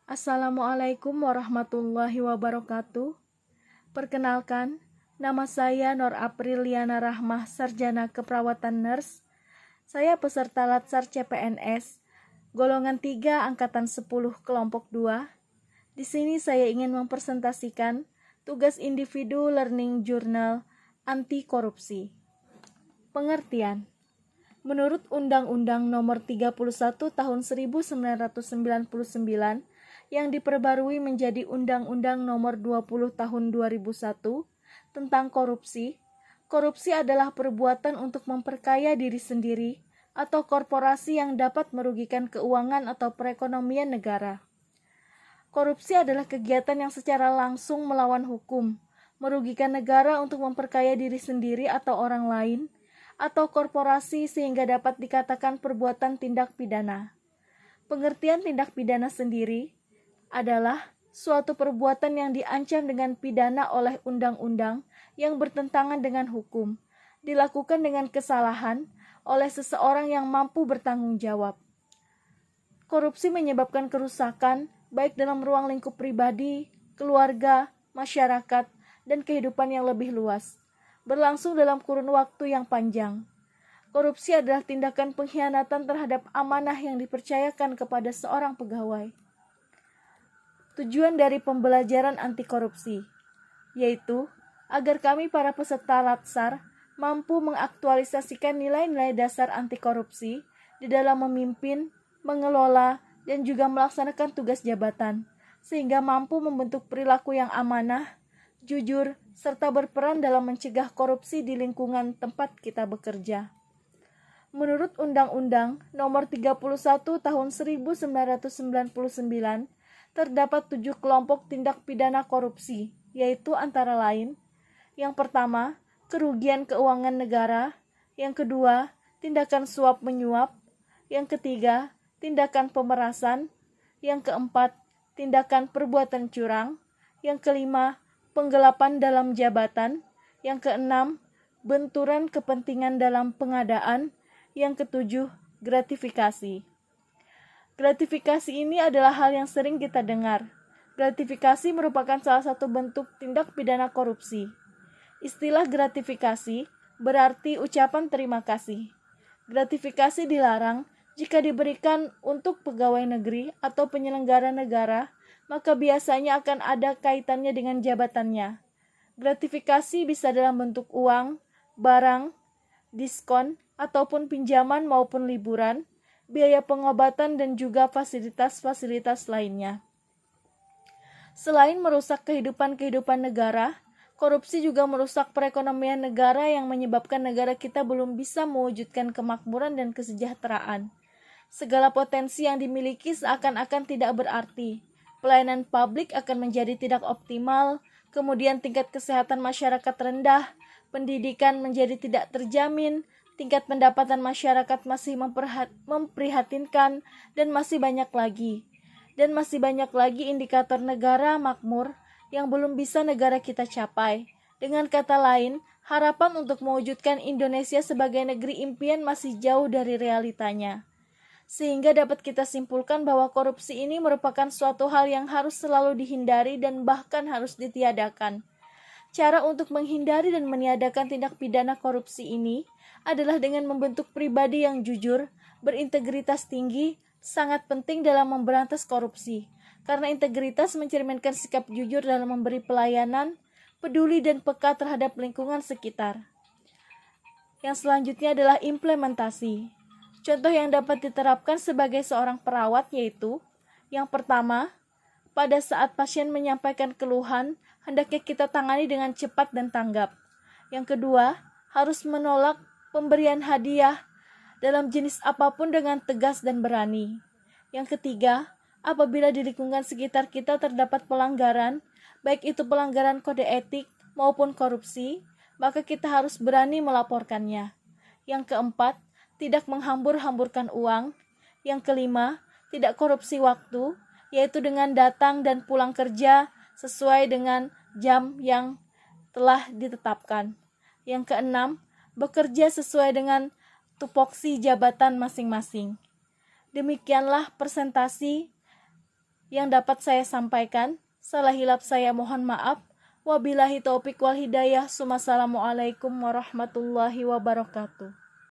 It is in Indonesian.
Assalamualaikum warahmatullahi wabarakatuh. Perkenalkan, nama saya Nur Apriliana Rahmah, Sarjana Keperawatan Nurse. Saya peserta Latsar CPNS, golongan 3 angkatan 10 kelompok 2. Di sini saya ingin mempresentasikan tugas individu learning journal anti korupsi. Pengertian. Menurut Undang-Undang Nomor 31 Tahun 1999 yang diperbarui menjadi Undang-Undang Nomor 20 Tahun 2001 tentang korupsi, korupsi adalah perbuatan untuk memperkaya diri sendiri atau korporasi yang dapat merugikan keuangan atau perekonomian negara. Korupsi adalah kegiatan yang secara langsung melawan hukum, merugikan negara untuk memperkaya diri sendiri atau orang lain, atau korporasi sehingga dapat dikatakan perbuatan tindak pidana. Pengertian tindak pidana sendiri adalah suatu perbuatan yang diancam dengan pidana oleh undang-undang yang bertentangan dengan hukum, dilakukan dengan kesalahan oleh seseorang yang mampu bertanggung jawab. Korupsi menyebabkan kerusakan baik dalam ruang lingkup pribadi, keluarga, masyarakat, dan kehidupan yang lebih luas, berlangsung dalam kurun waktu yang panjang. Korupsi adalah tindakan pengkhianatan terhadap amanah yang dipercayakan kepada seorang pegawai. Tujuan dari pembelajaran anti korupsi, yaitu agar kami para peserta Latsar mampu mengaktualisasikan nilai-nilai dasar anti korupsi di dalam memimpin, mengelola, dan juga melaksanakan tugas jabatan, sehingga mampu membentuk perilaku yang amanah, jujur, serta berperan dalam mencegah korupsi di lingkungan tempat kita bekerja. Menurut Undang-Undang Nomor 31 Tahun 1999, terdapat 7 kelompok tindak pidana korupsi, yaitu antara lain: yang pertama, kerugian keuangan negara; yang kedua, tindakan suap menyuap; yang ketiga, tindakan pemerasan; yang keempat, tindakan perbuatan curang; yang kelima, penggelapan dalam jabatan; yang keenam, benturan kepentingan dalam pengadaan; yang ketujuh, gratifikasi. Gratifikasi ini adalah hal yang sering kita dengar. Gratifikasi merupakan salah satu bentuk tindak pidana korupsi. Istilah gratifikasi berarti ucapan terima kasih. Gratifikasi dilarang jika diberikan untuk pegawai negeri atau penyelenggara negara, maka biasanya akan ada kaitannya dengan jabatannya. Gratifikasi bisa dalam bentuk uang, barang, diskon, ataupun pinjaman maupun liburan, biaya pengobatan, dan juga fasilitas-fasilitas lainnya. Selain merusak kehidupan negara, korupsi juga merusak perekonomian negara yang menyebabkan negara kita belum bisa mewujudkan kemakmuran dan kesejahteraan. Segala potensi yang dimiliki seakan-akan tidak berarti. Pelayanan publik akan menjadi tidak optimal, kemudian tingkat kesehatan masyarakat rendah, pendidikan menjadi tidak terjamin, tingkat pendapatan masyarakat masih memprihatinkan, dan masih banyak lagi. Dan masih banyak lagi indikator negara makmur yang belum bisa negara kita capai. Dengan kata lain, harapan untuk mewujudkan Indonesia sebagai negeri impian masih jauh dari realitanya. Sehingga dapat kita simpulkan bahwa korupsi ini merupakan suatu hal yang harus selalu dihindari dan bahkan harus ditiadakan. Cara untuk menghindari dan meniadakan tindak pidana korupsi ini adalah dengan membentuk pribadi yang jujur, berintegritas tinggi, sangat penting dalam memberantas korupsi, karena integritas mencerminkan sikap jujur dalam memberi pelayanan, peduli dan peka terhadap lingkungan sekitar. Yang selanjutnya adalah implementasi. Contoh yang dapat diterapkan sebagai seorang perawat yaitu: yang pertama, pada saat pasien menyampaikan keluhan, hendaknya kita tangani dengan cepat dan tanggap. Yang kedua, harus menolak pemberian hadiah dalam jenis apapun dengan tegas dan berani. Yang ketiga, apabila di lingkungan sekitar kita terdapat pelanggaran, baik itu pelanggaran kode etik maupun korupsi, maka kita harus berani melaporkannya. Yang keempat, tidak menghambur-hamburkan uang. Yang kelima, tidak korupsi waktu, yaitu dengan datang dan pulang kerja sesuai dengan jam yang telah ditetapkan. Yang keenam, bekerja sesuai dengan tupoksi jabatan masing-masing. Demikianlah presentasi yang dapat saya sampaikan. Salah hilap saya mohon maaf. Wabillahi taufik wal hidayah. Wassalamualaikum warahmatullahi wabarakatuh.